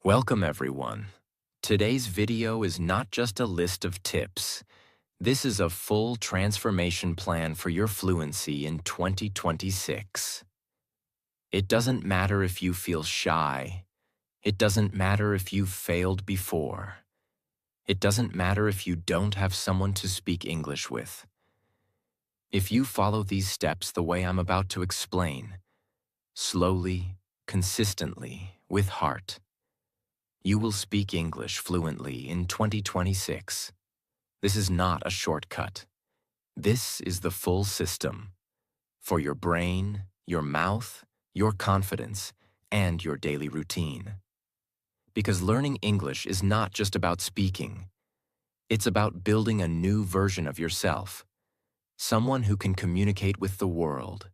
Welcome everyone. Today's video is not just a list of tips. This is a full transformation plan for your fluency in 2026. It doesn't matter if you feel shy. It doesn't matter if you've failed before. It doesn't matter if you don't have someone to speak English with. If you follow these steps the way I'm about to explain, slowly, consistently, with heart, you will speak English fluently in 2026. This is not a shortcut. This is the full system for your brain, your mouth, your confidence, and your daily routine. Because learning English is not just about speaking. It's about building a new version of yourself, someone who can communicate with the world.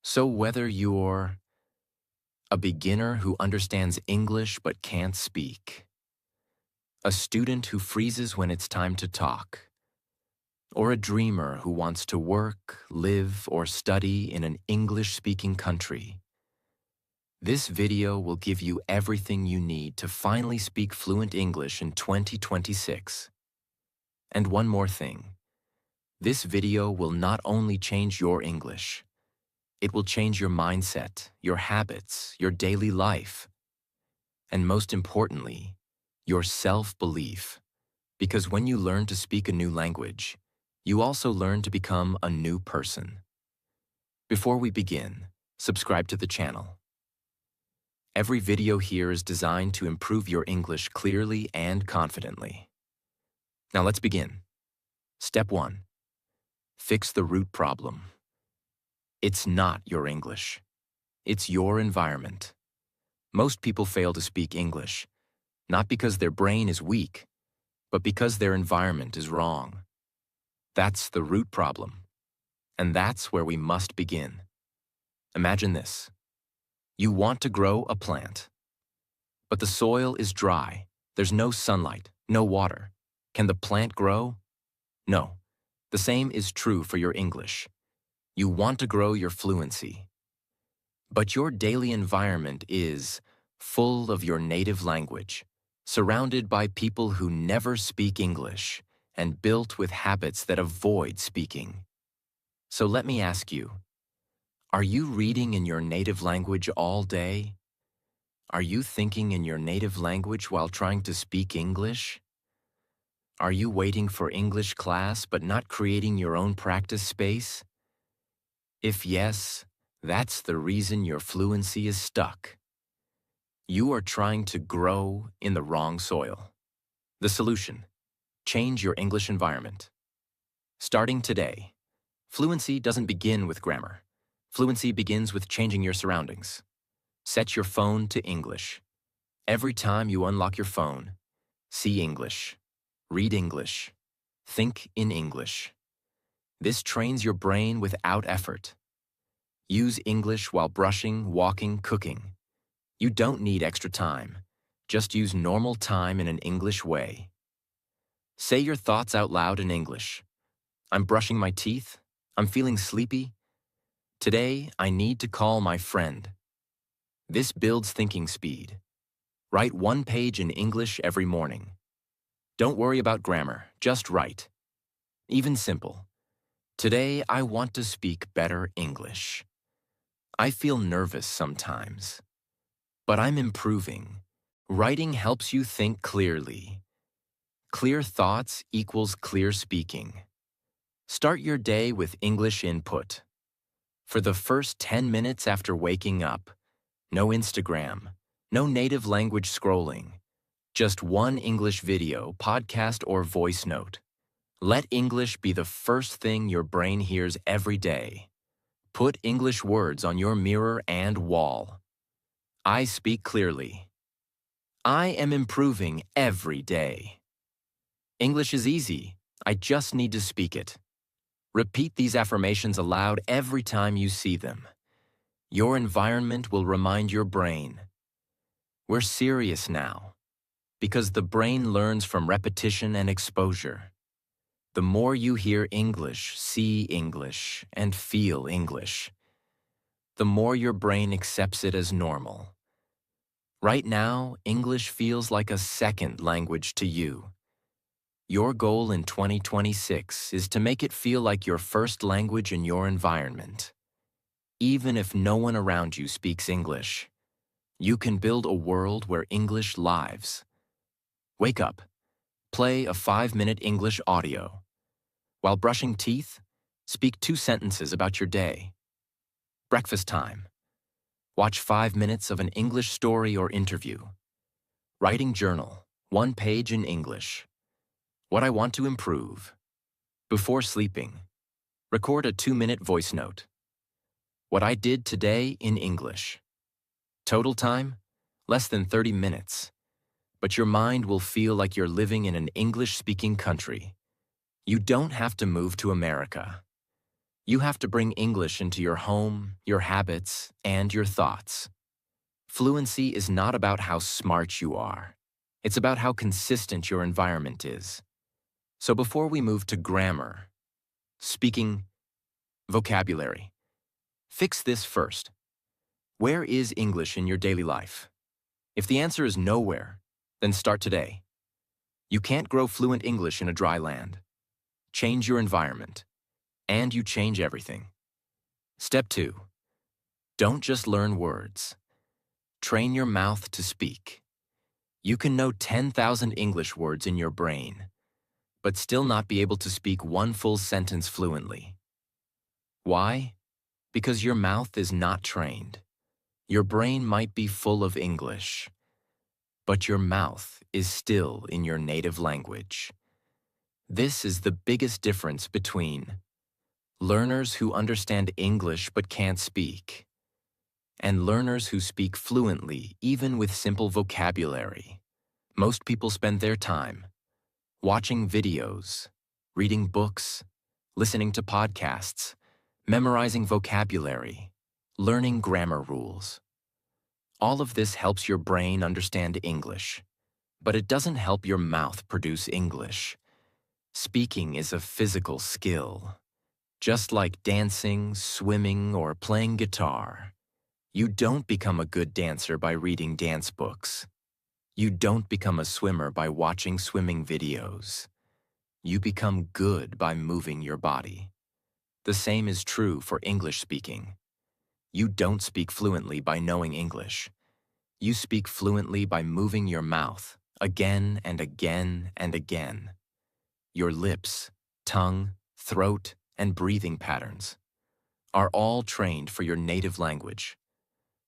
So whether you're a beginner who understands English but can't speak, a student who freezes when it's time to talk, or a dreamer who wants to work, live, or study in an English-speaking country, this video will give you everything you need to finally speak fluent English in 2026. And one more thing, this video will not only change your English, it will change your mindset, your habits, your daily life, and most importantly, your self-belief. Because when you learn to speak a new language, you also learn to become a new person. Before we begin, subscribe to the channel. Every video here is designed to improve your English clearly and confidently. Now let's begin. Step 1. Fix the root problem. It's not your English. It's your environment. Most people fail to speak English, not because their brain is weak, but because their environment is wrong. That's the root problem, and that's where we must begin. Imagine this. You want to grow a plant, but the soil is dry. There's no sunlight, no water. Can the plant grow? No. The same is true for your English. You want to grow your fluency, but your daily environment is full of your native language, surrounded by people who never speak English and built with habits that avoid speaking. So let me ask you, are you reading in your native language all day? Are you thinking in your native language while trying to speak English? Are you waiting for English class but not creating your own practice space? If yes, that's the reason your fluency is stuck. You are trying to grow in the wrong soil. The solution: change your English environment. Starting today, fluency doesn't begin with grammar. Fluency begins with changing your surroundings. Set your phone to English. Every time you unlock your phone, see English, read English, think in English. This trains your brain without effort. Use English while brushing, walking, cooking. You don't need extra time. Just use normal time in an English way. Say your thoughts out loud in English. I'm brushing my teeth. I'm feeling sleepy. Today, I need to call my friend. This builds thinking speed. Write one page in English every morning. Don't worry about grammar, just write. Even simple. Today, I want to speak better English. I feel nervous sometimes, but I'm improving. Writing helps you think clearly. Clear thoughts equals clear speaking. Start your day with English input. For the first 10 minutes after waking up, no Instagram, no native language scrolling, just one English video, podcast, or voice note. Let English be the first thing your brain hears every day. Put English words on your mirror and wall. I speak clearly. I am improving every day. English is easy. I just need to speak it. Repeat these affirmations aloud every time you see them. Your environment will remind your brain. We're serious now, because the brain learns from repetition and exposure. The more you hear English, see English, and feel English, the more your brain accepts it as normal. Right now, English feels like a second language to you. Your goal in 2026 is to make it feel like your first language in your environment. Even if no one around you speaks English, you can build a world where English lives. Wake up. Play a 5-minute English audio. While brushing teeth, speak 2 sentences about your day. Breakfast time. Watch 5 minutes of an English story or interview. Writing journal, 1 page in English. What I want to improve. Before sleeping, record a 2-minute voice note. What I did today in English. Total time, less than 30 minutes. But your mind will feel like you're living in an English-speaking country. You don't have to move to America. You have to bring English into your home, your habits, and your thoughts. Fluency is not about how smart you are. It's about how consistent your environment is. So before we move to grammar, speaking, vocabulary, fix this first. Where is English in your daily life? If the answer is nowhere, then start today. You can't grow fluent English in a dry land. Change your environment, and you change everything. Step 2. Don't just learn words. Train your mouth to speak. You can know 10,000 English words in your brain, but still not be able to speak 1 full sentence fluently. Why? Because your mouth is not trained. Your brain might be full of English, but your mouth is still in your native language. This is the biggest difference between learners who understand English but can't speak, and learners who speak fluently even with simple vocabulary. Most people spend their time watching videos, reading books, listening to podcasts, memorizing vocabulary, learning grammar rules. All of this helps your brain understand English, but it doesn't help your mouth produce English. Speaking is a physical skill. Just like dancing, swimming, or playing guitar, you don't become a good dancer by reading dance books. You don't become a swimmer by watching swimming videos. You become good by moving your body. The same is true for English speaking. You don't speak fluently by knowing English. You speak fluently by moving your mouth again and again and again. Your lips, tongue, throat, and breathing patterns are all trained for your native language.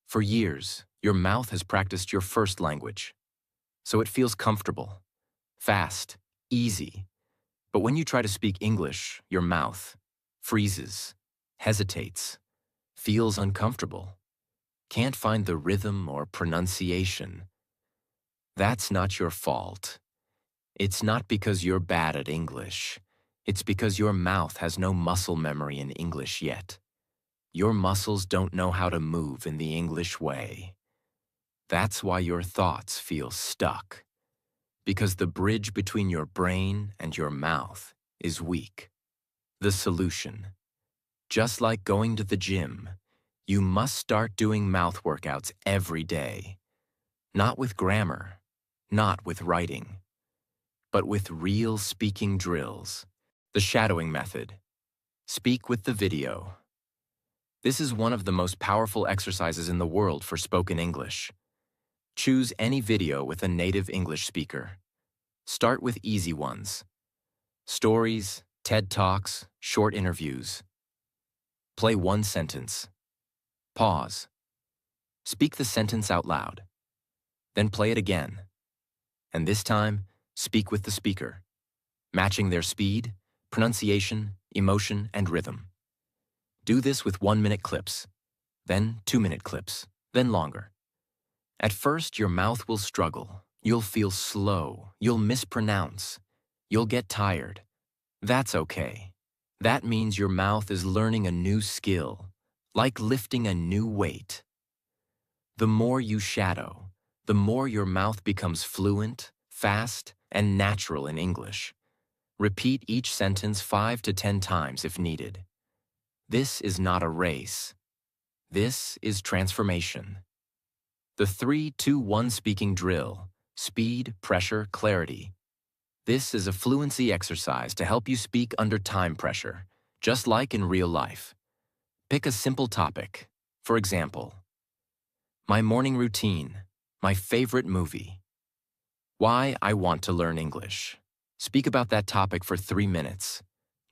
For years, your mouth has practiced your first language, so it feels comfortable, fast, easy. But when you try to speak English, your mouth freezes, hesitates, feels uncomfortable, can't find the rhythm or pronunciation. That's not your fault. It's not because you're bad at English. It's because your mouth has no muscle memory in English yet. Your muscles don't know how to move in the English way. That's why your thoughts feel stuck. Because the bridge between your brain and your mouth is weak. The solution. Just like going to the gym, you must start doing mouth workouts every day. Not with grammar, not with writing, but with real speaking drills. The shadowing method. Speak with the video. This is one of the most powerful exercises in the world for spoken English. Choose any video with a native English speaker. Start with easy ones. Stories, TED Talks, short interviews. Play 1 sentence. Pause. Speak the sentence out loud. Then play it again. And this time, speak with the speaker, matching their speed, pronunciation, emotion, and rhythm. Do this with 1-minute clips, then 2-minute clips, then longer. At first, your mouth will struggle. You'll feel slow. You'll mispronounce. You'll get tired. That's okay. That means your mouth is learning a new skill, like lifting a new weight. The more you shadow, the more your mouth becomes fluent, fast, and natural in English. Repeat each sentence 5 to 10 times if needed. This is not a race. This is transformation. The 3-2-1 speaking drill: speed, pressure, clarity. This is a fluency exercise to help you speak under time pressure, just like in real life. Pick a simple topic. For example, my morning routine, my favorite movie, why I want to learn English. Speak about that topic for 3 minutes.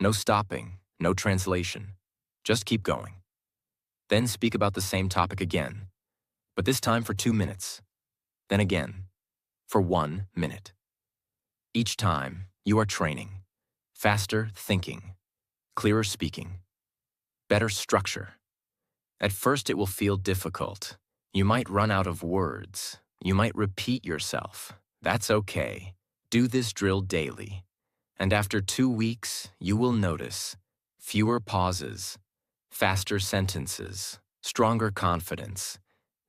No stopping, no translation. Just keep going. Then speak about the same topic again, but this time for 2 minutes. Then again, for 1 minute. Each time, you are training. Faster thinking, clearer speaking, better structure. At first, it will feel difficult. You might run out of words. You might repeat yourself. That's okay. Do this drill daily. And after 2 weeks, you will notice fewer pauses, faster sentences, stronger confidence.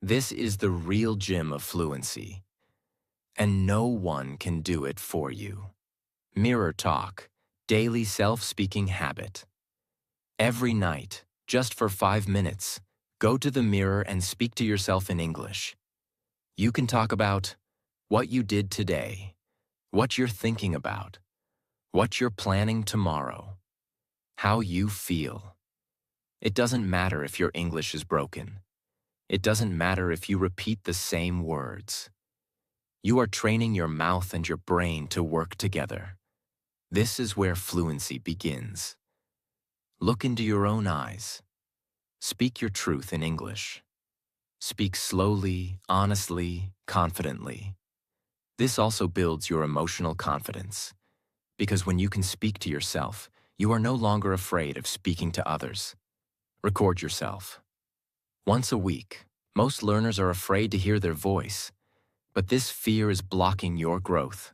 This is the real gym of fluency. And no one can do it for you. Mirror talk, daily self-speaking habit. Every night, just for 5 minutes, go to the mirror and speak to yourself in English. You can talk about what you did today, what you're thinking about, what you're planning tomorrow, how you feel. It doesn't matter if your English is broken. It doesn't matter if you repeat the same words. You are training your mouth and your brain to work together. This is where fluency begins. Look into your own eyes. Speak your truth in English. Speak slowly, honestly, confidently. This also builds your emotional confidence, because when you can speak to yourself, you are no longer afraid of speaking to others. Record yourself. Once a week, most learners are afraid to hear their voice, but this fear is blocking your growth.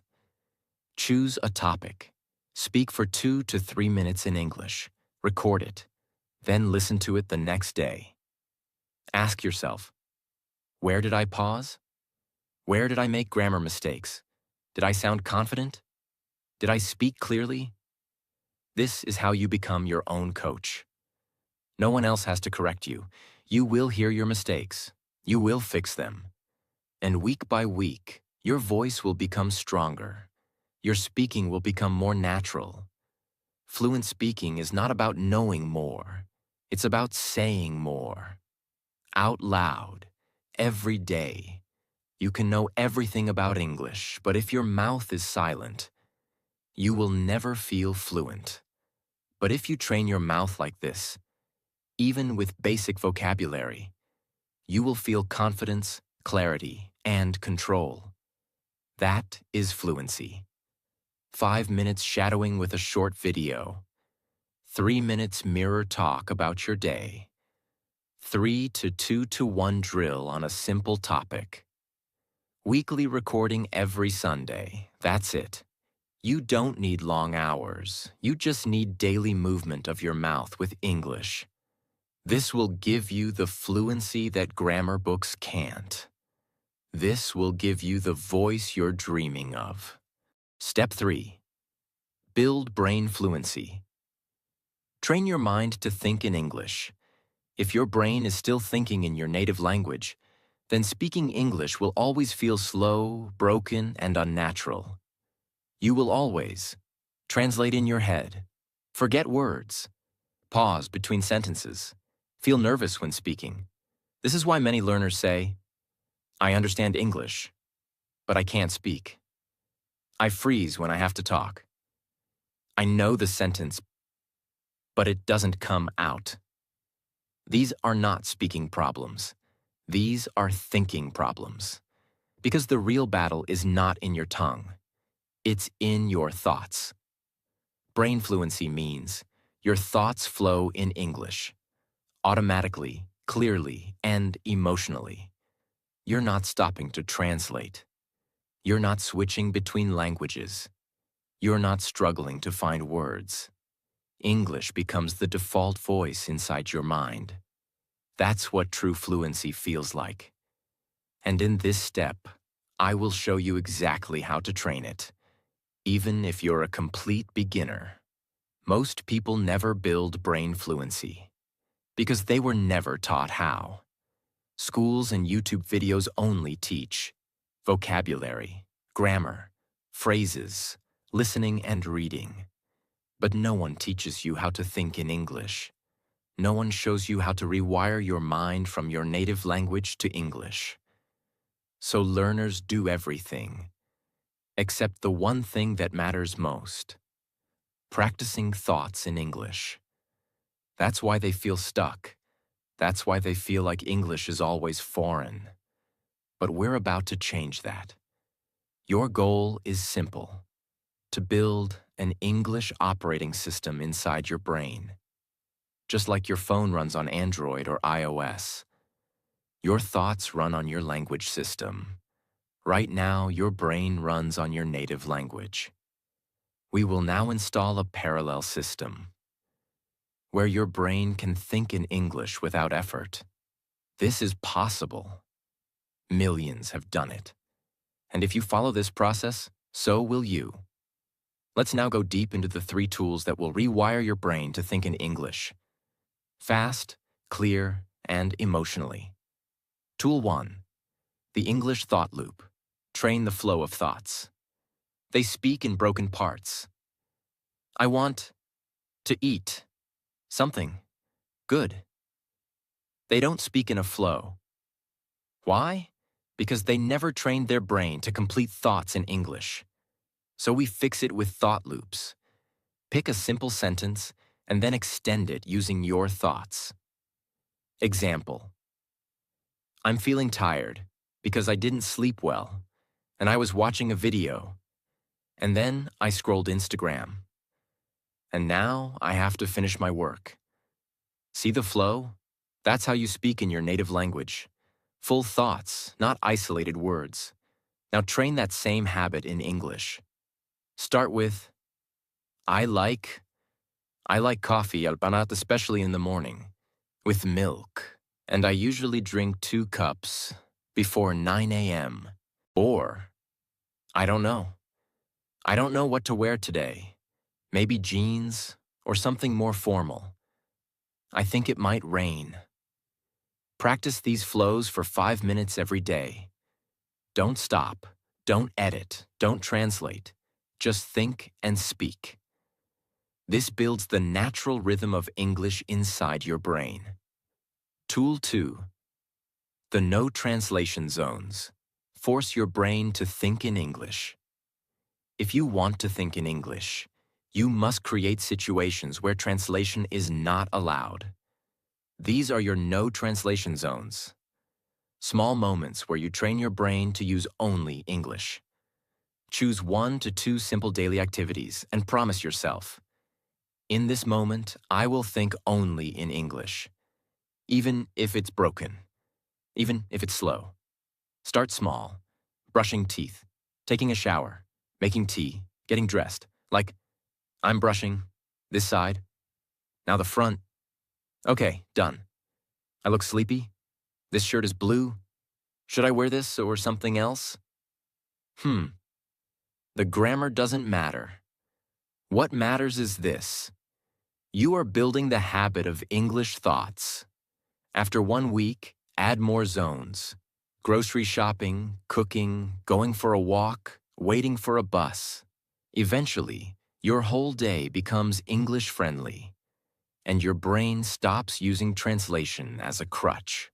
Choose a topic. Speak for 2 to 3 minutes in English. Record it. Then listen to it the next day. Ask yourself, where did I pause? Where did I make grammar mistakes? Did I sound confident? Did I speak clearly? This is how you become your own coach. No one else has to correct you. You will hear your mistakes. You will fix them. And week by week, your voice will become stronger. Your speaking will become more natural. Fluent speaking is not about knowing more. It's about saying more. Out loud, every day. You can know everything about English, but if your mouth is silent, you will never feel fluent. But if you train your mouth like this, even with basic vocabulary, you will feel confidence, clarity, and control. That is fluency. 5 minutes shadowing with a short video. 3 minutes mirror talk about your day. 3 to 2 to 1 drill on a simple topic. Weekly recording every Sunday. That's it. You don't need long hours. You just need daily movement of your mouth with English. This will give you the fluency that grammar books can't. This will give you the voice you're dreaming of. Step 3. Build brain fluency. Train your mind to think in English. If your brain is still thinking in your native language, then speaking English will always feel slow, broken, and unnatural. You will always translate in your head, forget words, pause between sentences, feel nervous when speaking. This is why many learners say, I understand English, but I can't speak. I freeze when I have to talk. I know the sentence, but it doesn't come out. These are not speaking problems. These are thinking problems. Because the real battle is not in your tongue. It's in your thoughts. Brain fluency means your thoughts flow in English, automatically, clearly, and emotionally. You're not stopping to translate. You're not switching between languages. You're not struggling to find words. English becomes the default voice inside your mind. That's what true fluency feels like. And in this step, I will show you exactly how to train it, even if you're a complete beginner. Most people never build brain fluency because they were never taught how. Schools and YouTube videos only teach vocabulary, grammar, phrases, listening and reading. But no one teaches you how to think in English. No one shows you how to rewire your mind from your native language to English. So learners do everything, except the one thing that matters most: practicing thoughts in English. That's why they feel stuck. That's why they feel like English is always foreign. But we're about to change that. Your goal is simple: to build an English operating system inside your brain. Just like your phone runs on Android or iOS, your thoughts run on your language system. Right now, your brain runs on your native language. We will now install a parallel system where your brain can think in English without effort. This is possible. Millions have done it. And if you follow this process, so will you. Let's now go deep into the 3 tools that will rewire your brain to think in English: fast, clear, and emotionally. Tool 1. The English Thought Loop. Train the flow of thoughts. They speak in broken parts. I want to eat something good. They don't speak in a flow. Why? Because they never trained their brain to complete thoughts in English. So we fix it with thought loops. Pick a simple sentence and then extend it using your thoughts. Example: I'm feeling tired because I didn't sleep well, and I was watching a video, and then I scrolled Instagram, and now I have to finish my work. See the flow? That's how you speak in your native language. Full thoughts, not isolated words. Now train that same habit in English. Start with, I like coffee, albanat, especially in the morning, with milk, and I usually drink 2 cups before 9 a.m. Or, I don't know. I don't know what to wear today. Maybe jeans or something more formal. I think it might rain. Practice these flows for 5 minutes every day. Don't stop. Don't edit. Don't translate. Just think and speak. This builds the natural rhythm of English inside your brain. Tool 2. The no translation zones. Force your brain to think in English. If you want to think in English, you must create situations where translation is not allowed. These are your no translation zones. Small moments where you train your brain to use only English. Choose 1 to 2 simple daily activities and promise yourself, in this moment, I will think only in English, even if it's broken, even if it's slow. Start small: brushing teeth, taking a shower, making tea, getting dressed. Like, I'm brushing this side, now the front. Okay, done. I look sleepy. This shirt is blue. Should I wear this or something else? The grammar doesn't matter. What matters is this: you are building the habit of English thoughts. After 1 week, add more zones: grocery shopping, cooking, going for a walk, waiting for a bus. Eventually, your whole day becomes English-friendly, and your brain stops using translation as a crutch.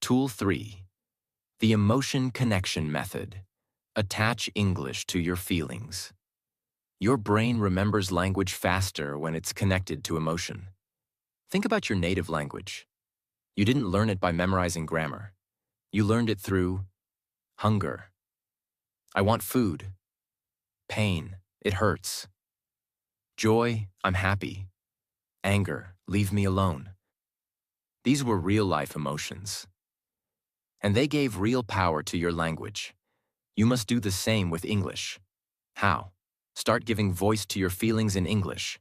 Tool 3. The Emotion Connection Method. Attach English to your feelings. Your brain remembers language faster when it's connected to emotion. Think about your native language. You didn't learn it by memorizing grammar. You learned it through hunger. I want food. Pain. It hurts. Joy. I'm happy. Anger. Leave me alone. These were real-life emotions. And they gave real power to your language. You must do the same with English. How? Start giving voice to your feelings in English.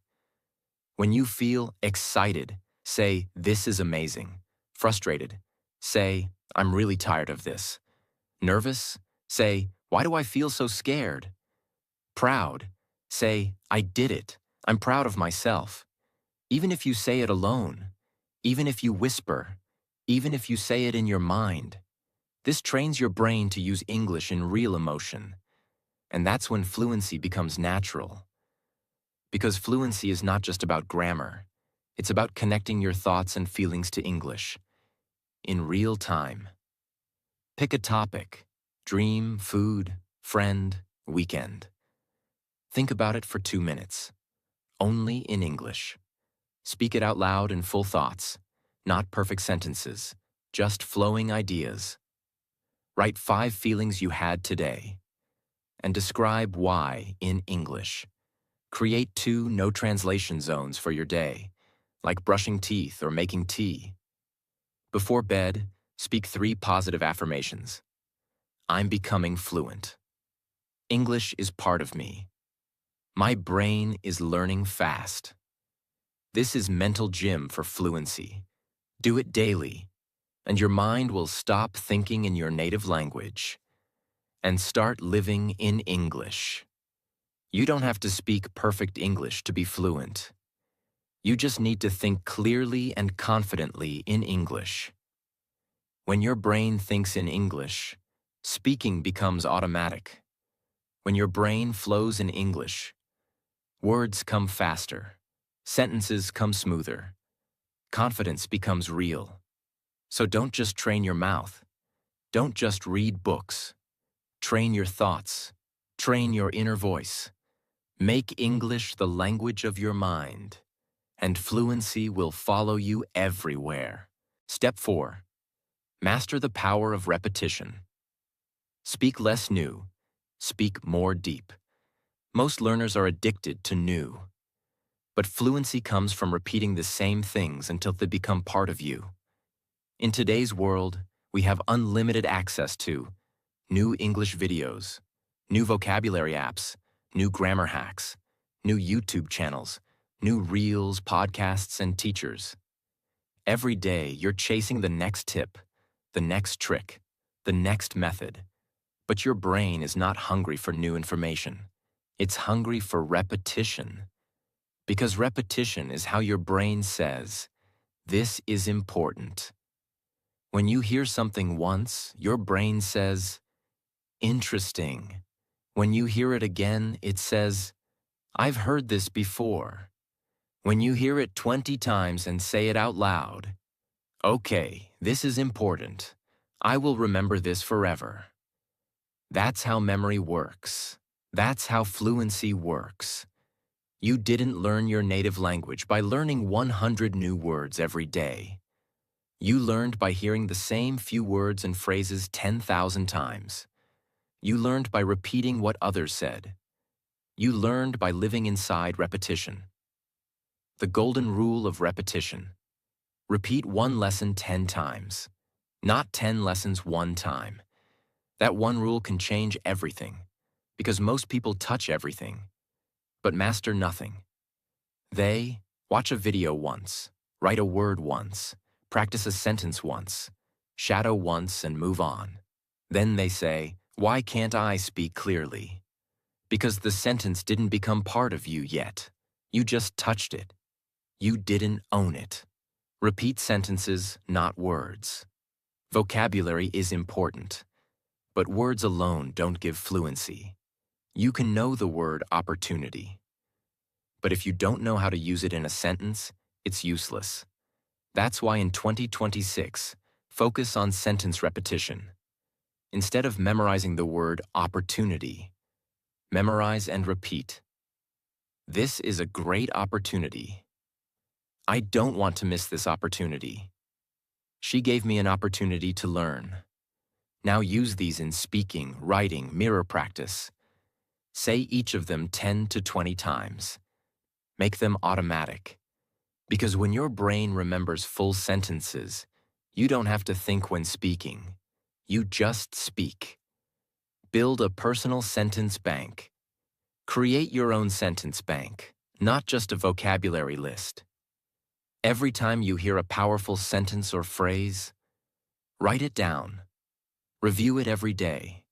When you feel excited, say, this is amazing. Frustrated, say, I'm really tired of this. Nervous, say, why do I feel so scared? Proud, say, I did it. I'm proud of myself. Even if you say it alone, even if you whisper, even if you say it in your mind. This trains your brain to use English in real emotion, and that's when fluency becomes natural. Because fluency is not just about grammar, it's about connecting your thoughts and feelings to English in real time. Pick a topic: dream, food, friend, weekend. Think about it for 2 minutes, only in English. Speak it out loud in full thoughts, not perfect sentences, just flowing ideas. Write 5 feelings you had today, and describe why in English. Create 2 no translation zones for your day, like brushing teeth or making tea. Before bed, speak 3 positive affirmations. I'm becoming fluent. English is part of me. My brain is learning fast. This is mental gym for fluency. Do it daily, and your mind will stop thinking in your native language and start living in English. You don't have to speak perfect English to be fluent. You just need to think clearly and confidently in English. When your brain thinks in English, speaking becomes automatic. When your brain flows in English, words come faster, sentences come smoother, confidence becomes real. So don't just train your mouth. Don't just read books. Train your thoughts. Train your inner voice. Make English the language of your mind, and fluency will follow you everywhere. Step 4. Master the power of repetition. Speak less new. Speak more deep. Most learners are addicted to new. But fluency comes from repeating the same things until they become part of you. In today's world, we have unlimited access to new English videos, new vocabulary apps, new grammar hacks, new YouTube channels, new reels, podcasts, and teachers. Every day, you're chasing the next tip, the next trick, the next method. But your brain is not hungry for new information. It's hungry for repetition. Because repetition is how your brain says, "This is important." When you hear something once, your brain says, "Interesting." When you hear it again, it says, "I've heard this before." When you hear it 20 times and say it out loud, "Okay, this is important. I will remember this forever." That's how memory works. That's how fluency works. You didn't learn your native language by learning 100 new words every day. You learned by hearing the same few words and phrases 10,000 times. You learned by repeating what others said. You learned by living inside repetition. The golden rule of repetition. Repeat one lesson 10 times, not 10 lessons one time. That one rule can change everything, because most people touch everything, but master nothing. They watch a video once, write a word once, practice a sentence once, shadow once, and move on. Then they say, "Why can't I speak clearly?" Because the sentence didn't become part of you yet. You just touched it. You didn't own it. Repeat sentences, not words. Vocabulary is important, but words alone don't give fluency. You can know the word opportunity, but if you don't know how to use it in a sentence, it's useless. That's why in 2026, focus on sentence repetition. Instead of memorizing the word opportunity, memorize and repeat. This is a great opportunity. I don't want to miss this opportunity. She gave me an opportunity to learn. Now use these in speaking, writing, mirror practice. Say each of them 10 to 20 times. Make them automatic. Because when your brain remembers full sentences, you don't have to think when speaking. You just speak. Build a personal sentence bank. Create your own sentence bank, not just a vocabulary list. Every time you hear a powerful sentence or phrase, write it down. Review it every day.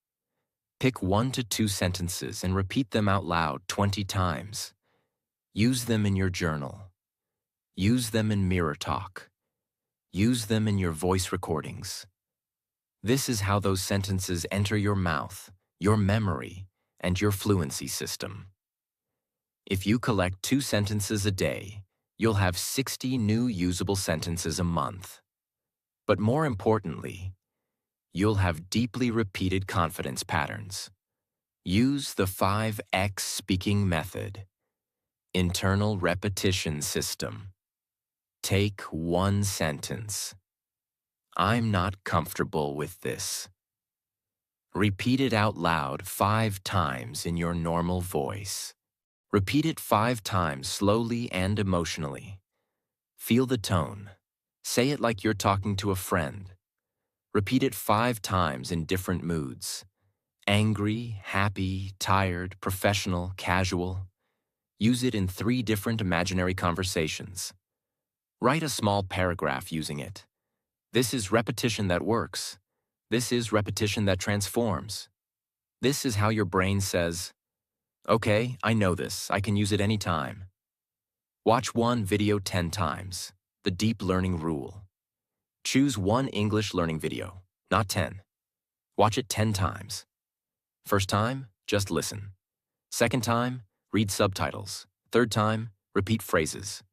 Pick 1 to 2 sentences and repeat them out loud 20 times. Use them in your journal. Use them in mirror talk. Use them in your voice recordings. This is how those sentences enter your mouth, your memory, and your fluency system. If you collect 2 sentences a day, you'll have 60 new usable sentences a month. But more importantly, you'll have deeply repeated confidence patterns. Use the 5X speaking method. Internal repetition system. Take 1 sentence. I'm not comfortable with this. Repeat it out loud 5 times in your normal voice. Repeat it 5 times slowly and emotionally. Feel the tone. Say it like you're talking to a friend. Repeat it 5 times in different moods. Angry, happy, tired, professional, casual. Use it in 3 different imaginary conversations. Write a small paragraph using it. This is repetition that works. This is repetition that transforms. This is how your brain says, okay, I know this. I can use it anytime. Watch one video 10 times. The deep learning rule. Choose 1 English learning video, not 10. Watch it 10 times. First time, just listen. Second time, read subtitles. Third time, repeat phrases.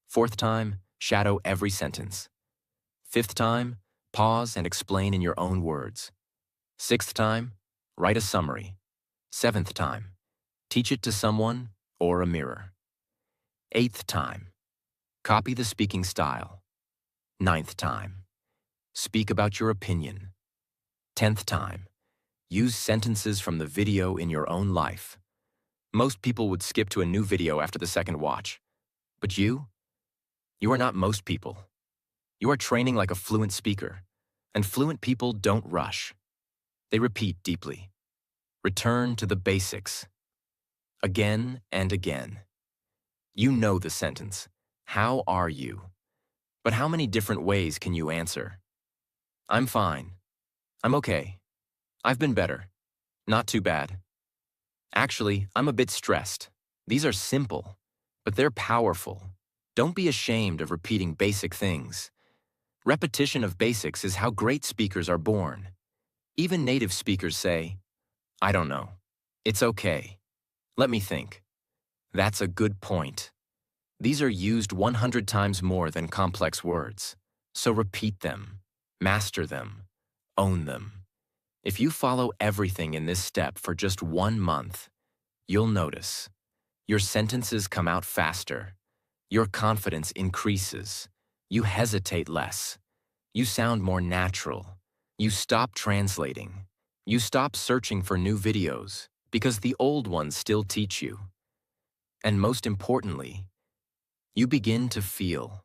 Fourth time, shadow every sentence. Fifth time, pause and explain in your own words. Sixth time, write a summary. Seventh time, teach it to someone or a mirror. Eighth time, copy the speaking style. Ninth time, speak about your opinion. 10th time, use sentences from the video in your own life. Most people would skip to a new video after the second watch. But you are not most people. You are training like a fluent speaker, and fluent people don't rush. They repeat deeply. Return to the basics. Again and again. You know the sentence, how are you? But how many different ways can you answer? I'm fine. I'm okay. I've been better. Not too bad. Actually, I'm a bit stressed. These are simple, but they're powerful. Don't be ashamed of repeating basic things. Repetition of basics is how great speakers are born. Even native speakers say, I don't know. It's okay. Let me think. That's a good point. These are used 100 times more than complex words. So repeat them, master them, own them. If you follow everything in this step for just 1 month, you'll notice your sentences come out faster, your confidence increases, you hesitate less, you sound more natural, you stop translating, you stop searching for new videos because the old ones still teach you. And most importantly, you begin to feel.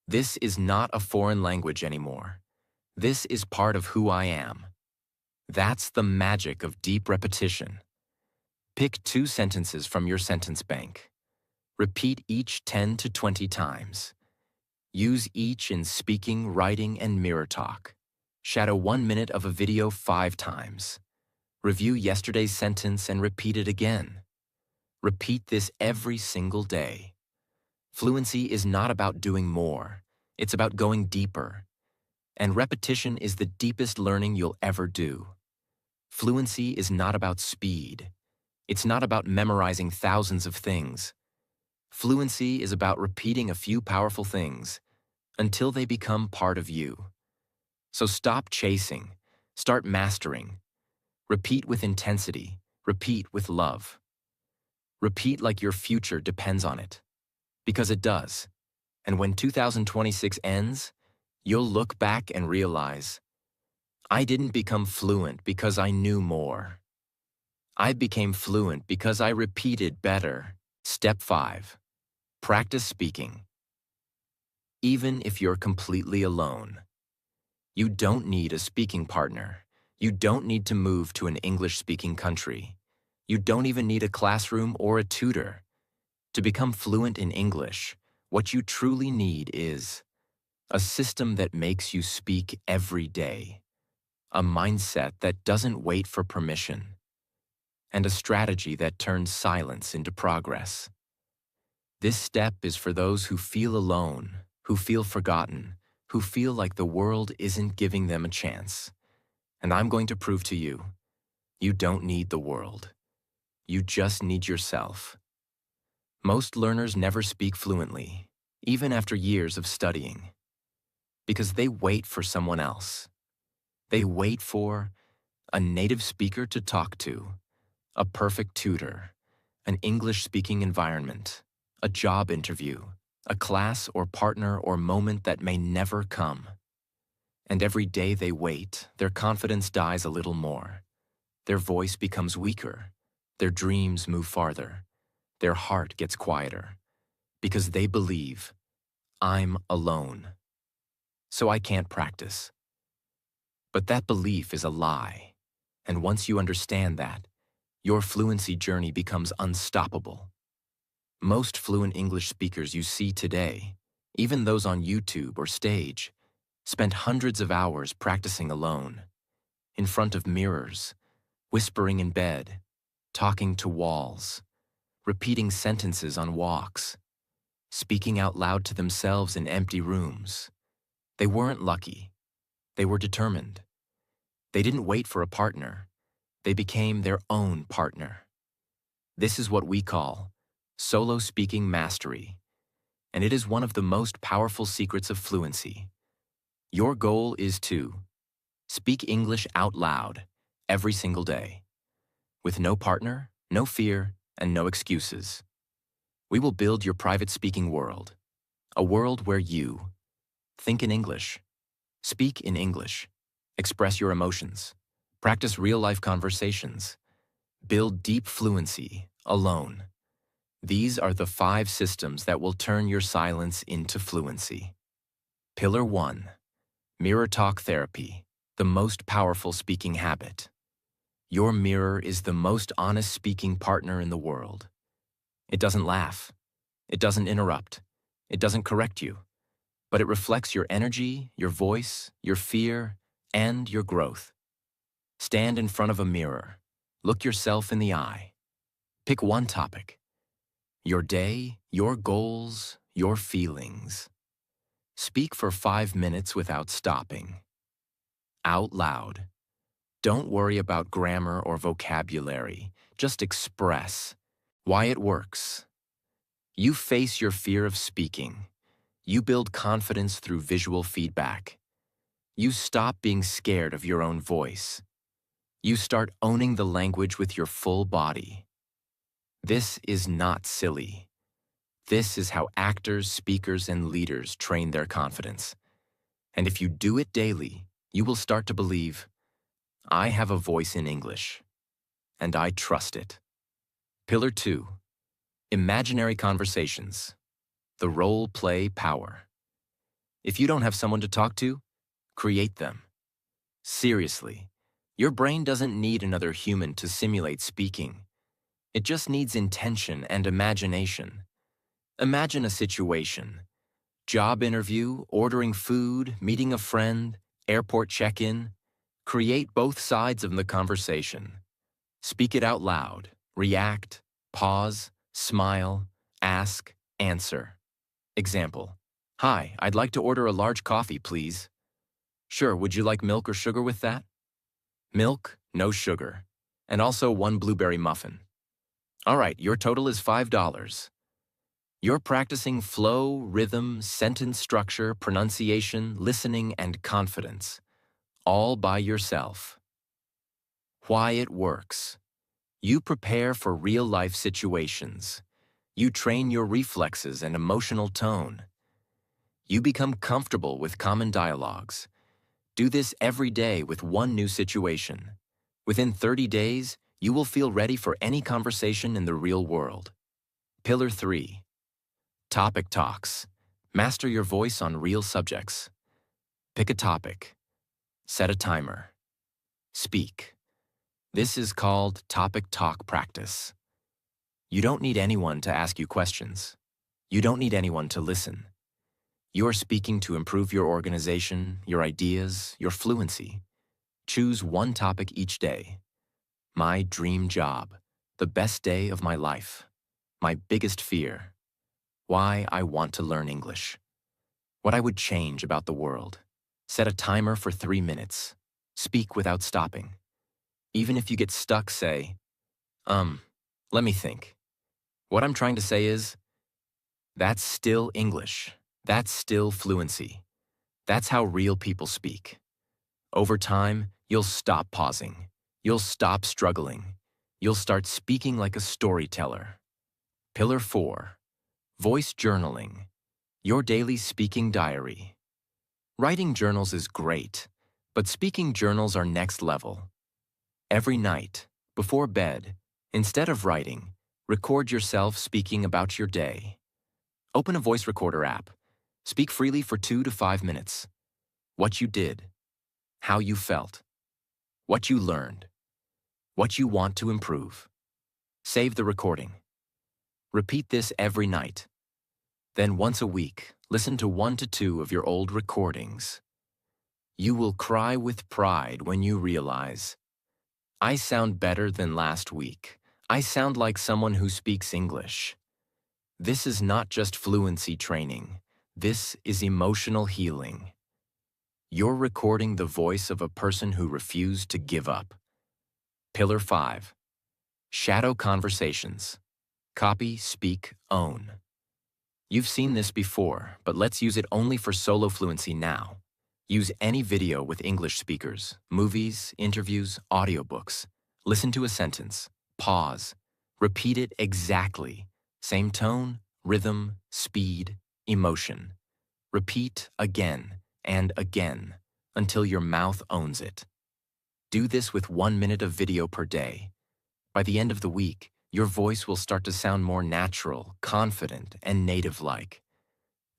This is not a foreign language anymore. This is part of who I am. That's the magic of deep repetition. Pick 2 sentences from your sentence bank. Repeat each 10 to 20 times. Use each in speaking, writing, and mirror talk. Shadow 1 minute of a video 5 times. Review yesterday's sentence and repeat it again. Repeat this every single day. Fluency is not about doing more. It's about going deeper. And repetition is the deepest learning you'll ever do. Fluency is not about speed. It's not about memorizing thousands of things. Fluency is about repeating a few powerful things until they become part of you. So stop chasing. Start mastering. Repeat with intensity. Repeat with love. Repeat like your future depends on it. Because it does. And when 2026 ends, you'll look back and realize, I didn't become fluent because I knew more. I became fluent because I repeated better. Step 5. Practice speaking. Even if you're completely alone. You don't need a speaking partner. You don't need to move to an English-speaking country. You don't even need a classroom or a tutor. To become fluent in English, what you truly need is a system that makes you speak every day, a mindset that doesn't wait for permission, and a strategy that turns silence into progress. This step is for those who feel alone, who feel forgotten, who feel like the world isn't giving them a chance. And I'm going to prove to you, you don't need the world. You just need yourself. Most learners never speak fluently, even after years of studying, because they wait for someone else. They wait for a native speaker to talk to, a perfect tutor, an English-speaking environment, a job interview, a class or partner or moment that may never come. And every day they wait, their confidence dies a little more. Their voice becomes weaker. Their dreams move farther. Their heart gets quieter. Because they believe, I'm alone, so I can't practice. But that belief is a lie. And once you understand that, your fluency journey becomes unstoppable. Most fluent English speakers you see today, even those on YouTube or stage, spent hundreds of hours practicing alone, in front of mirrors, whispering in bed, talking to walls, repeating sentences on walks, speaking out loud to themselves in empty rooms. They weren't lucky. They were determined. They didn't wait for a partner. They became their own partner. This is what we call solo speaking mastery, and it is one of the most powerful secrets of fluency. Your goal is to speak English out loud every single day, with no partner, no fear, and no excuses. We will build your private speaking world, a world where you think in English, speak in English, express your emotions, practice real-life conversations, build deep fluency alone. These are the 5 systems that will turn your silence into fluency. Pillar 1. Mirror talk therapy, the most powerful speaking habit. Your mirror is the most honest speaking partner in the world. It doesn't laugh. It doesn't interrupt. It doesn't correct you. But it reflects your energy, your voice, your fear, and your growth. Stand in front of a mirror. Look yourself in the eye. Pick one topic. Your day, your goals, your feelings. Speak for 5 minutes without stopping. Out loud. Don't worry about grammar or vocabulary. Just express why it works. You face your fear of speaking. You build confidence through visual feedback. You stop being scared of your own voice. You start owning the language with your full body. This is not silly. This is how actors, speakers, and leaders train their confidence. And if you do it daily, you will start to believe, I have a voice in English, and I trust it. Pillar 2. Imaginary conversations. The role-play power. If you don't have someone to talk to, create them. Seriously, your brain doesn't need another human to simulate speaking. It just needs intention and imagination. Imagine a situation. Job interview, ordering food, meeting a friend, airport check-in. Create both sides of the conversation. Speak it out loud. React, pause, smile, ask, answer. Example. Hi, I'd like to order a large coffee, please. Sure, would you like milk or sugar with that? Milk, no sugar. And also 1 blueberry muffin. All right, your total is $5. You're practicing flow, rhythm, sentence structure, pronunciation, listening, and confidence, all by yourself. Why it works. You prepare for real-life situations. You train your reflexes and emotional tone. You become comfortable with common dialogues. Do this every day with one new situation. Within 30 days, you will feel ready for any conversation in the real world. Pillar 3. Topic talks. Master your voice on real subjects. Pick a topic. Set a timer. Speak. This is called topic talk practice. You don't need anyone to ask you questions. You don't need anyone to listen. You're speaking to improve your organization, your ideas, your fluency. Choose one topic each day. My dream job. The best day of my life. My biggest fear. Why I want to learn English. What I would change about the world. Set a timer for 3 minutes. Speak without stopping. Even if you get stuck, say, let me think. What I'm trying to say is, that's still English. That's still fluency. That's how real people speak. Over time, you'll stop pausing. You'll stop struggling. You'll start speaking like a storyteller. Pillar 4. Voice journaling. Your daily speaking diary. Writing journals is great, but speaking journals are next level. Every night, before bed, instead of writing, record yourself speaking about your day. Open a voice recorder app. Speak freely for 2 to 5 minutes. What you did, how you felt, what you learned, what you want to improve. Save the recording. Repeat this every night. Then once a week, listen to 1 to 2 of your old recordings. You will cry with pride when you realize, I sound better than last week. I sound like someone who speaks English. This is not just fluency training. This is emotional healing. You're recording the voice of a person who refused to give up. Pillar 5. Shadow conversations. Copy, speak, own. You've seen this before, but let's use it only for solo fluency now. Use any video with English speakers, movies, interviews, audiobooks. Listen to a sentence, pause, repeat it exactly. Same tone, rhythm, speed, emotion. Repeat again and again until your mouth owns it. Do this with 1 minute of video per day. By the end of the week, your voice will start to sound more natural, confident, and native-like.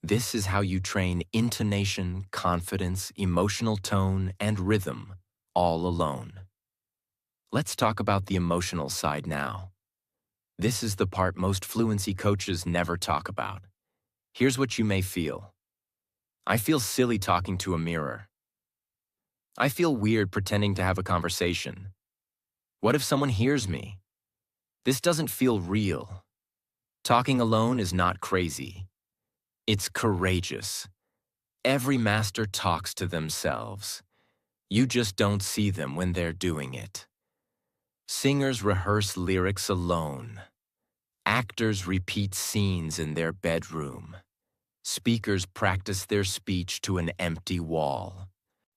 This is how you train intonation, confidence, emotional tone, and rhythm, all alone. Let's talk about the emotional side now. This is the part most fluency coaches never talk about. Here's what you may feel. I feel silly talking to a mirror. I feel weird pretending to have a conversation. What if someone hears me? This doesn't feel real. Talking alone is not crazy. It's courageous. Every master talks to themselves. You just don't see them when they're doing it. Singers rehearse lyrics alone. Actors repeat scenes in their bedroom. Speakers practice their speech to an empty wall.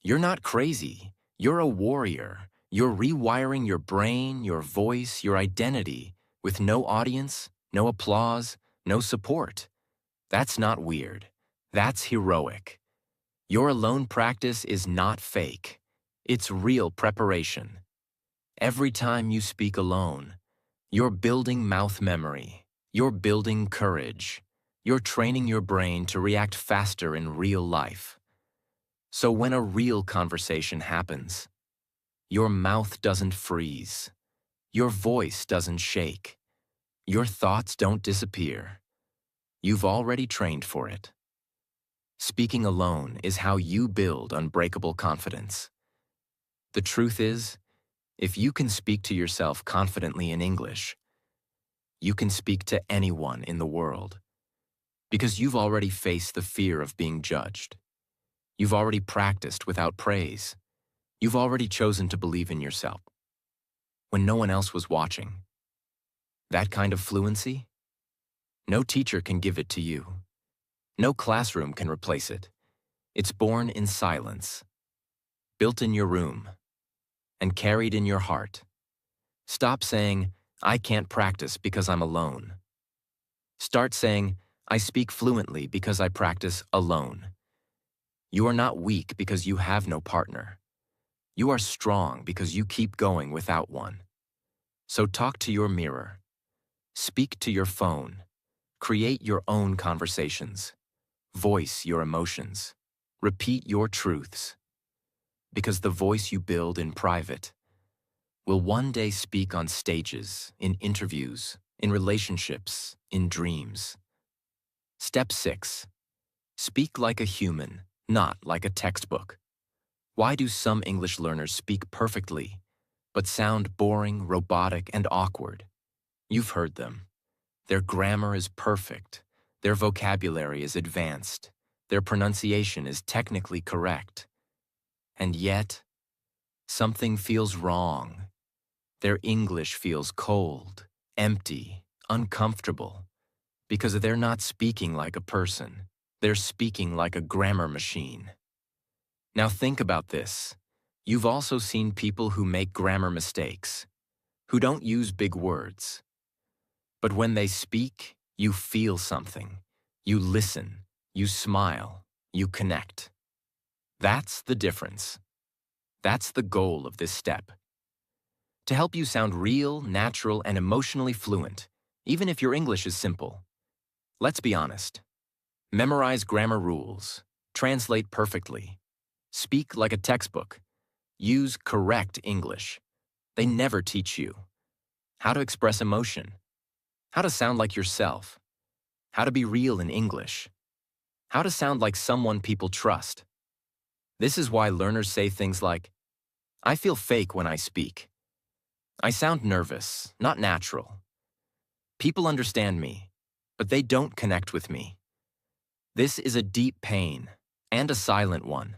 You're not crazy. You're a warrior. You're rewiring your brain, your voice, your identity, with no audience, no applause, no support. That's not weird. That's heroic. Your alone practice is not fake. It's real preparation. Every time you speak alone, you're building mouth memory. You're building courage. You're training your brain to react faster in real life. So when a real conversation happens, your mouth doesn't freeze. Your voice doesn't shake. Your thoughts don't disappear. You've already trained for it. Speaking alone is how you build unbreakable confidence. The truth is, if you can speak to yourself confidently in English, you can speak to anyone in the world. Because you've already faced the fear of being judged. You've already practiced without praise. You've already chosen to believe in yourself when no one else was watching. That kind of fluency? No teacher can give it to you. No classroom can replace it. It's born in silence, built in your room, and carried in your heart. Stop saying, I can't practice because I'm alone. Start saying, I speak fluently because I practice alone. You are not weak because you have no partner. You are strong because you keep going without one. So talk to your mirror. Speak to your phone. Create your own conversations. Voice your emotions. Repeat your truths. Because the voice you build in private will one day speak on stages, in interviews, in relationships, in dreams. Step 6. Speak like a human, not like a textbook. Why do some English learners speak perfectly, but sound boring, robotic, and awkward? You've heard them. Their grammar is perfect. Their vocabulary is advanced. Their pronunciation is technically correct. And yet, something feels wrong. Their English feels cold, empty, uncomfortable, because they're not speaking like a person. They're speaking like a grammar machine. Now think about this. You've also seen people who make grammar mistakes, who don't use big words. But when they speak, you feel something. You listen, you smile, you connect. That's the difference. That's the goal of this step. To help you sound real, natural, and emotionally fluent, even if your English is simple. Let's be honest. Memorize grammar rules. Translate perfectly. Speak like a textbook. Use correct English. They never teach you how to express emotion, how to sound like yourself, how to be real in English, how to sound like someone people trust. This is why learners say things like, "I feel fake when I speak. I sound nervous, not natural. People understand me, but they don't connect with me." This is a deep pain, and a silent one,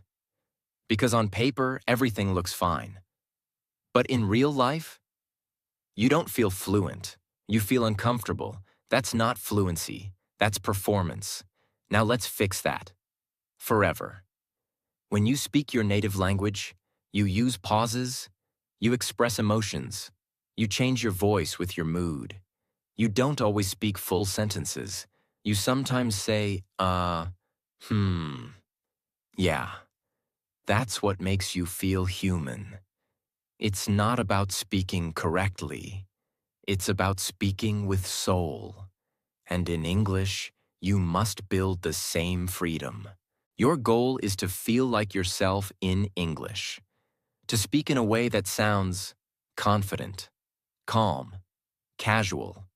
because on paper, everything looks fine. But in real life, you don't feel fluent. You feel uncomfortable. That's not fluency. That's performance. Now let's fix that. Forever. When you speak your native language, you use pauses, you express emotions, you change your voice with your mood. You don't always speak full sentences. You sometimes say, yeah. That's what makes you feel human. It's not about speaking correctly. It's about speaking with soul. And in English, you must build the same freedom. Your goal is to feel like yourself in English, to speak in a way that sounds confident, calm, casual,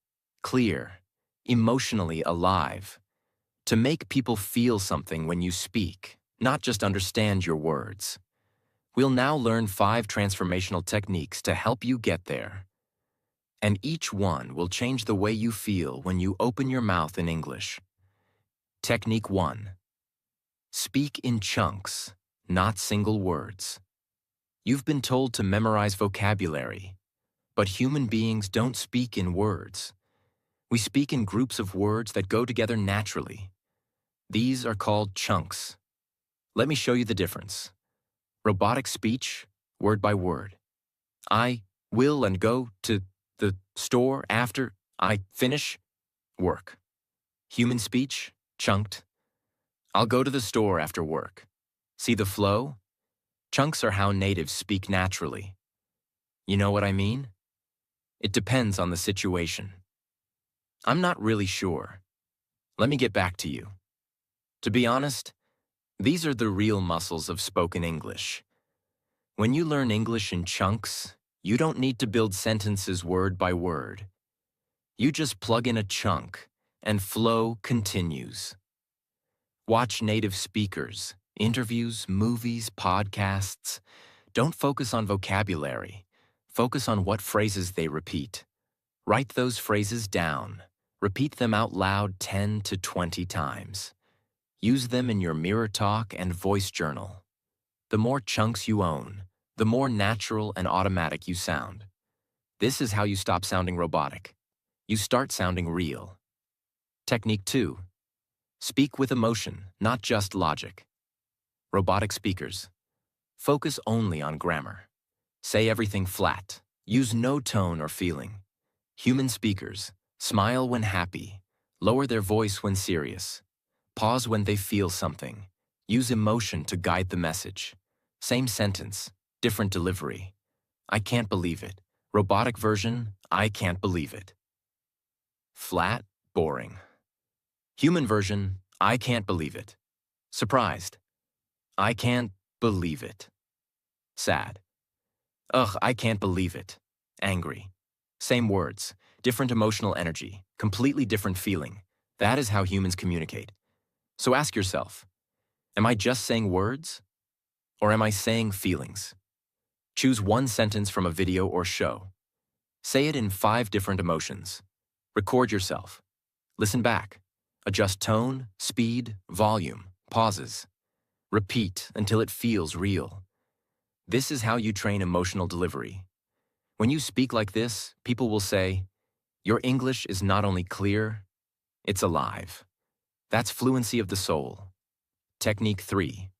clear, emotionally alive, to make people feel something when you speak, not just understand your words. We'll now learn 5 transformational techniques to help you get there. And each one will change the way you feel when you open your mouth in English. Technique 1. Speak in chunks, not single words. You've been told to memorize vocabulary, but human beings don't speak in words. We speak in groups of words that go together naturally. These are called chunks. Let me show you the difference. Robotic speech, word by word. I will and go to the store after I finish work. Human speech, chunked. I'll go to the store after work. See the flow? Chunks are how natives speak naturally. You know what I mean? It depends on the situation. I'm not really sure. Let me get back to you. To be honest, these are the real muscles of spoken English. When you learn English in chunks, you don't need to build sentences word by word. You just plug in a chunk, and flow continues. Watch native speakers, interviews, movies, podcasts. Don't focus on vocabulary. Focus on what phrases they repeat. Write those phrases down. Repeat them out loud 10 to 20 times. Use them in your mirror talk and voice journal. The more chunks you own, the more natural and automatic you sound. This is how you stop sounding robotic. You start sounding real. Technique 2. Speak with emotion, not just logic. Robotic speakers. Focus only on grammar. Say everything flat. Use no tone or feeling. Human speakers. Smile when happy. Lower their voice when serious. Pause when they feel something. Use emotion to guide the message. Same sentence, different delivery. I can't believe it. Robotic version, I can't believe it. Flat, boring. Human version, I can't believe it. Surprised. I can't believe it. Sad. Ugh, I can't believe it. Angry. Same words, different emotional energy, completely different feeling. That is how humans communicate. So ask yourself, am I just saying words? Or am I saying feelings? Choose one sentence from a video or show. Say it in 5 different emotions. Record yourself. Listen back. Adjust tone, speed, volume. pauses. Repeat until it feels real. This is how you train emotional delivery. When you speak like this, people will say, "Your English is not only clear, it's alive." That's fluency of the soul. Technique 3.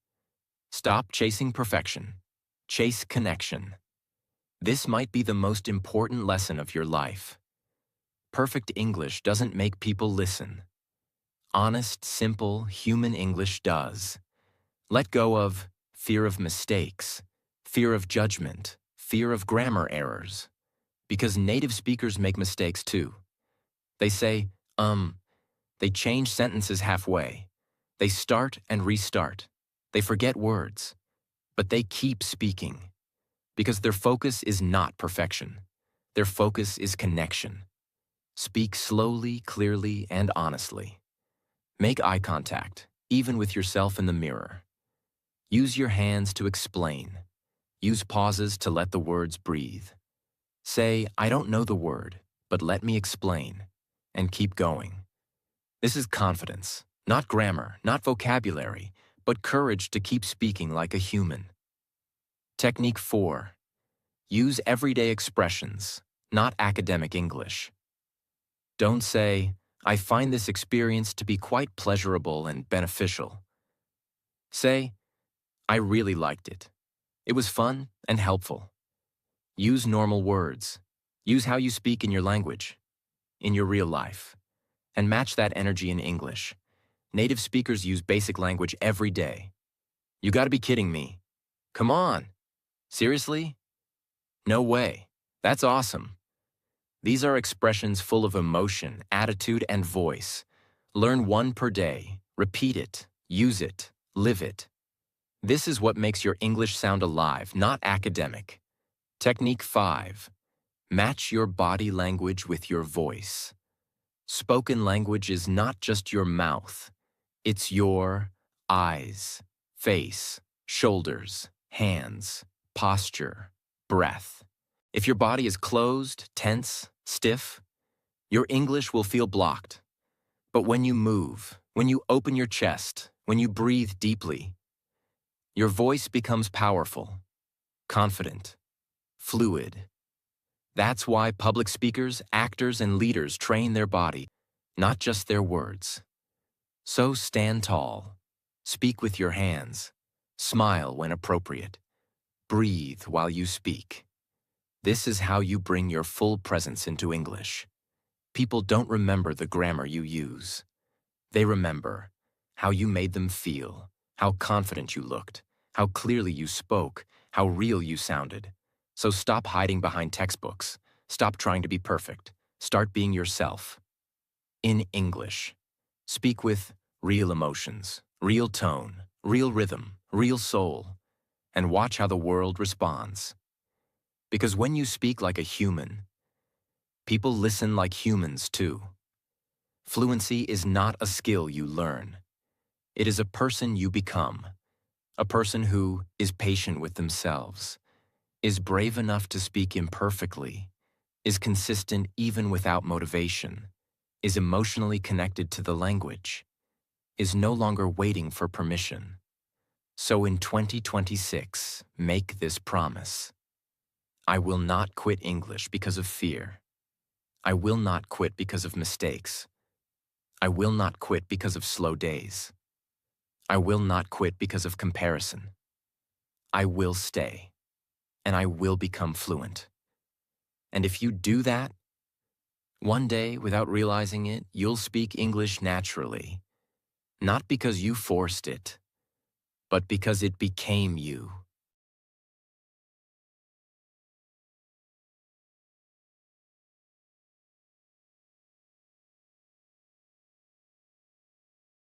Stop chasing perfection. Chase connection. This might be the most important lesson of your life. Perfect English doesn't make people listen. Honest, simple, human English does. Let go of fear of mistakes, fear of judgment, fear of grammar errors. Because native speakers make mistakes too. They say, they change sentences halfway. They start and restart. They forget words. But they keep speaking. Because their focus is not perfection. Their focus is connection. Speak slowly, clearly, and honestly. Make eye contact, even with yourself in the mirror. Use your hands to explain. Use pauses to let the words breathe. Say, "I don't know the word, but let me explain," and keep going. This is confidence, not grammar, not vocabulary, but courage to keep speaking like a human. Technique 4. Use everyday expressions, not academic English. Don't say, "I find this experience to be quite pleasurable and beneficial." Say, "I really liked it. It was fun and helpful." Use normal words. Use how you speak in your language, in your real life, and match that energy in English. Native speakers use basic language every day. You gotta be kidding me. Come on. Seriously? No way. That's awesome. These are expressions full of emotion, attitude, and voice. Learn one per day. Repeat it. Use it. Live it. This is what makes your English sound alive, not academic. Technique 5. Match your body language with your voice. Spoken language is not just your mouth. It's your eyes, face, shoulders, hands, posture, breath. If your body is closed, tense, stiff, your English will feel blocked. But when you move, when you open your chest, when you breathe deeply, your voice becomes powerful, confident, fluid. That's why public speakers, actors, and leaders train their body, not just their words. So stand tall, speak with your hands, smile when appropriate, breathe while you speak. This is how you bring your full presence into English. People don't remember the grammar you use. They remember how you made them feel, how confident you looked, how clearly you spoke, how real you sounded. So stop hiding behind textbooks. Stop trying to be perfect. Start being yourself. In English. Speak with real emotions, real tone, real rhythm, real soul, and watch how the world responds. Because when you speak like a human, people listen like humans too. Fluency is not a skill you learn. It is a person you become. A person who is patient with themselves, is brave enough to speak imperfectly, is consistent even without motivation, is emotionally connected to the language, is no longer waiting for permission. So in 2026, make this promise. I will not quit English because of fear. I will not quit because of mistakes. I will not quit because of slow days. I will not quit because of comparison. I will stay, and I will become fluent. And if you do that, one day, without realizing it, you'll speak English naturally. Not because you forced it, but because it became you.